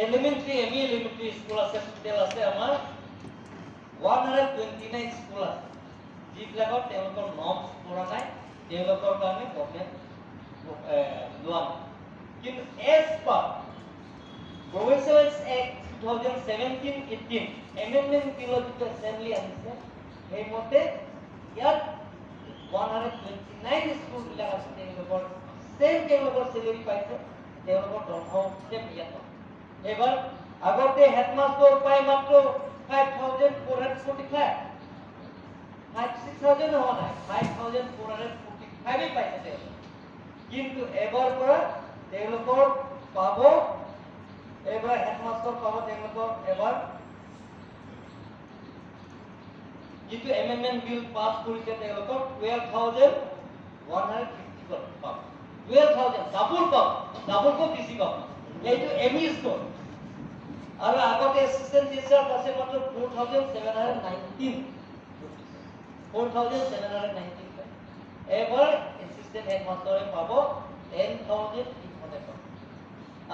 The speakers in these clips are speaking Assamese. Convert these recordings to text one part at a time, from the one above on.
এলিমেন্টাৰি এমই এলিমেন্টাৰি স্কুল আছে টোটেল আছে আমাৰ 129 স্কুল আছে যিবিলাকৰ তেওঁলোকৰ নৰ্মছ কৰা নাই তেওঁলোকৰ কাৰণে গভৰ্ণমেণ্ট লোৱা নাই কিন্তু as per Provincial Act 2017-18 Amendment Bill যিটো Assembly আনিছে সেই মতে ইয়াত 129 স্কুল বিলাক আছে তেওঁলোকৰ তেওঁলোকৰ চেলেৰি পাইছে তেওঁলোকৰ দৰমহা চেম ইয়াত এবাৰ আগতে হেডমাস্টাৰ পাই মাত্ৰ 5445 6000 হোৱা নাই 5445 পাইছে তেওঁলোক কিন্তু এবাৰ পৰা তেওঁলোকৰ পাব এবাৰ হেডমাস্টাৰ পাব তেওঁলোকৰ এবাৰ যিটো এমেন্ডমেন্ট বিল পাছ কৰিছে তেওঁলোকৰ 12150 পাব 12000 ডাবল বেছি পাব এইটো এমই স্কুল আৰু আগতে এসিস্ট্যান্ট টিচাৰ আছে মাত্ৰ 4719 এবাৰ এসিস্ট্যান্ট হেডমাস্টাৰে পাব 10800 পাব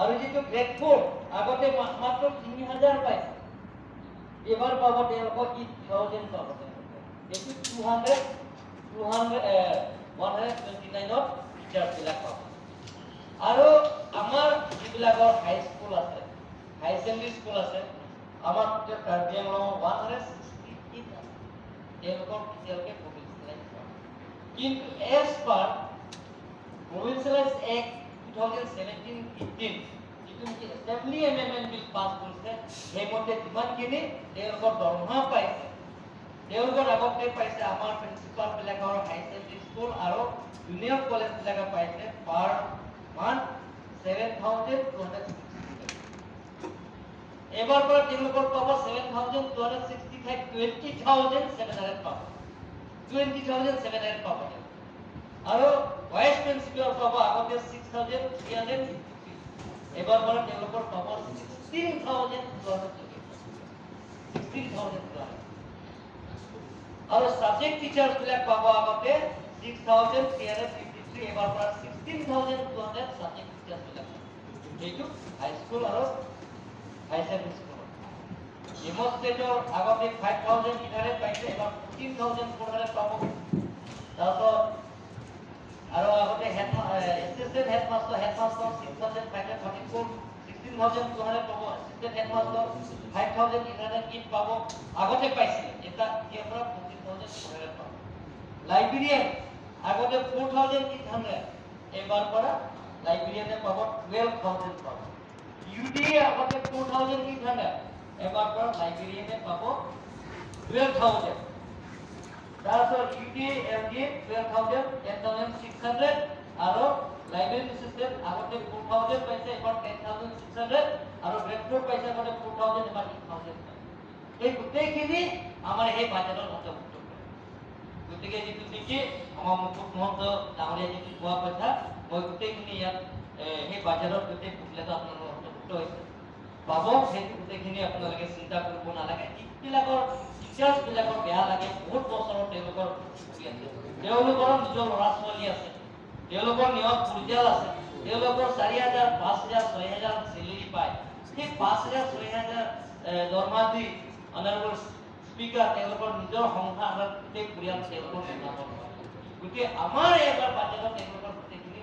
আৰু যিটো গ্ৰেড 4 আগতে মাত্ৰ 3000 পাইছে এবাৰ পাব তেওঁলোকক 8000 পাব এইটো 129 টিচাৰ বিলাক পাব আৰু আমাৰ যিবিলাকৰ হাই স্কুল আছে হাই সেকেন্ডাৰী স্কুল আছে আমাৰ কাৰ্বি আংলং 168 তেওঁলোকৰ এতিয়ালৈকে প্ৰভিন্সিয়েলাইজ কিন্তু এজ পাৰ Provincial Act 2017-18 যিটো নেকি এছেম্বলি এমেন্ডমেন্ট বিল পাছ কৰিছে সেই মতে যিমানখিনি তেওঁলোকৰ দৰমহা পাইছে তেওঁলোকৰ আগতে পাইছে আমাৰ প্ৰিন্সিপাল বিলাকৰ হাই সেকেন্ডাৰী স্কুল আৰু জুনিয়ৰ কলেজ বিলাকে পাইছে পাৰ মান্থ 7260 এবাৰ পৰা তেওঁলোকৰ পাব 7265 20700 পাব 20700 পাব আৰু ভাইস প্ৰিন্সিপাল পাব আগতে 6350 এবাৰ পৰা তেওঁলোকৰ পাব 16200 আৰু সাবজেক্ট টিচাৰ বিলাক পাব আগতে 6353 এবাৰ পৰা 16200 সাবজেক্ট টিচাৰ বিলাক এইটো হাই স্কুল আৰু হাই সেকেন্ডাৰী স্কুল ডেমনস্ট্ৰেটৰ আগতে 5800 পাইছে এবাৰ 14400 পাব তাৰপৰ আৰু আগতে এসিস্ট্যান্ট হেডমাস্টাৰ 6534 16200 পাব এসিস্ট্যান্ট হেডমাস্টাৰ 5800 পাব আগতে পাইছিল এটা ইয়াৰ পৰা 25400 পাব লাইব্ৰেৰিয়ান আগতে 4800 এবাৰ পৰা লাইব্ৰেৰিয়ানে পাব 12000 পাব ইউডিএ আগতে 4800 এবাৰ পৰা লাইব্ৰেৰিয়ানে পাব 12000 তাৰপিছত ইউডি এলডি 12000 10600 আৰু লাইব্ৰেৰী এসিস্ট্যান্ট আগতে 4000 পাইছে এবাৰ 10600 আৰু গ্ৰেড 4 পাইছে আগতে 4000 এবাৰ 8000 এই গোটেইখিনি আমাৰ এই বাজেটৰ অন্তৰ্ভুক্ত গতিকে যিটো নেকি আমাৰ মুখ্য মহন্ত ডাঙৰীয়া যিটো কোৱা কথা মই গোটেইখিনি ইয়াত এই বাজেটৰ গোটেই বুকলেট আপোনালোকৰ অন্তৰ্ভুক্ত হৈছে পাব সেই গোটেইখিনি আপোনালোকে চিন্তা কৰিব নালাগে এইবিলাকৰ টিচাৰ্ছ বিলাকৰ বেয়া লাগে বহুত বছৰৰ তেওঁলোকৰ তেওঁলোকৰ নিজৰ ল'ৰা ছোৱালী আছে তেওঁলোকৰ নিয়ম পৰিয়াল আছে তেওঁলোকৰ 4000 5000 6000 চেলেৰি পায় সেই 5000 6000 দৰমহা দি অনাৰেবল স্পিকাৰ তেওঁলোকৰ নিজৰ সংসাৰ আৰু গোটেই পৰিয়াল তেওঁলোকৰ চলাব গতিকে আমাৰ এবাৰ বাজেটত তেওঁলোকৰ গোটেইখিনি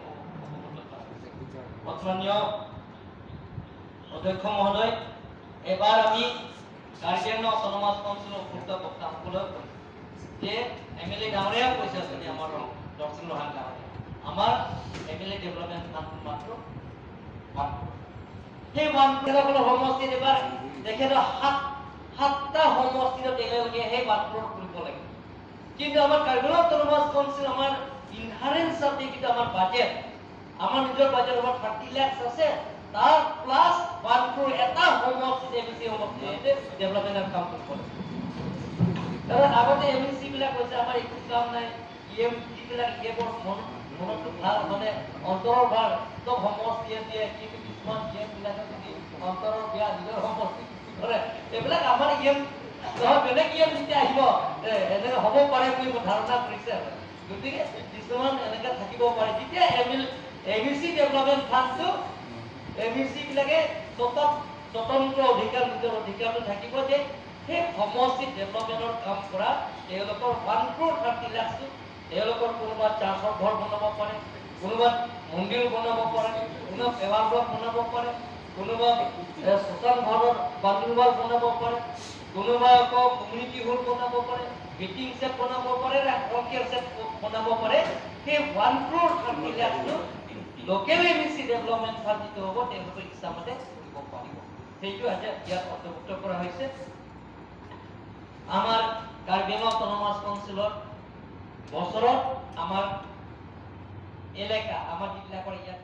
অৰ্থনীয় অধ্যক্ষ মহোদয় এবাৰ আমি গাৰ্জিয়ান অটোনমাস কাউন্সিল অফ বক্তাসকলক যে এমএলএ ডাঙৰীয়া কৈছে যদি আমাৰ দৰ্শন ৰহান ডাঙৰীয়া আমাৰ এমএলএ ডেভেলপমেন্ট ফান্ড মাত্ৰ সেই বানসকলৰ সমষ্টিত এবাৰ তেখেতে সাতটা সমষ্টিত তেওঁলোকে সেই বানবোৰ কৰিব লাগে কিন্তু আমাৰ কাৰ্বি অটোনমাস কাউন্সিল আমাৰ ইনহাৰেন্স সাবজেক্ট আমাৰ বাজেট আমাৰ নিজৰ বাজেট over 30 লাখ আছে তাৰ প্লাস বানপুৰ এটা সমষ্টিতে বেছি সমষ্টিতে ডেভেলপমেন্টৰ কাম কৰিব কাৰণ আগতে এমএনসি বিলাক কৈছে আমাৰ একো কাম নাই ইএম বিলাক ইএমৰ মনটো ভাল মানে অন্তৰৰ ভাল তো সমষ্টিয়ে দিয়ে কিন্তু কিছুমান ইএম বিলাক যদি অন্তৰৰ বেয়া নিজৰ সমষ্টি কৰে এইবিলাক আমাৰ ইএম বেলেগ ইএম যেতিয়া আহিব এনেকে হ'ব পাৰে বুলি ধাৰণা কৰিছে গতিকে কিছুমান এনেকে থাকিব পাৰে যেতিয়া এবিসি ডেভেলপমেন্ট ফান্ডটো এবিসি বিলাকে স্বতন্ত্ৰ অধিকাৰ নিজৰ অধিকাৰটো থাকিব যে সেই সমষ্টি ডেভেলপমেণ্টৰ কাম কৰা তেওঁলোকৰ 1,30 লাখ তেওঁলোকৰ কোনোবা চাৰ্চৰ ঘৰ বনাব পাৰে, কোনোবা মন্দিৰ বনাব পাৰে, কোনোবা পেৱাৰ ব্লক বনাব পাৰে, কোনোবা শ্মশান ঘৰৰ বাথৰুম বনাব পাৰে, কোনোবা আকৌ কমিউনিটি হল বনাব পাৰে, মিটিং সেট বনাব পাৰে, ৰাজকীয় সেট বনাব পাৰে। সেই 1,30 lakh local MAC development fund যিটো হ'ব তেওঁলোকে ইচ্ছামতে কৰিব পাৰিব। সেইটো আজি ইয়াত অন্তৰ্ভুক্ত কৰা হৈছে। আমাৰ কাৰ্বি আংলং অটোনমাস কাউন্সিলৰ বছৰত আমাৰ এলেকা আমাৰ যিবিলাকৰ ইয়াত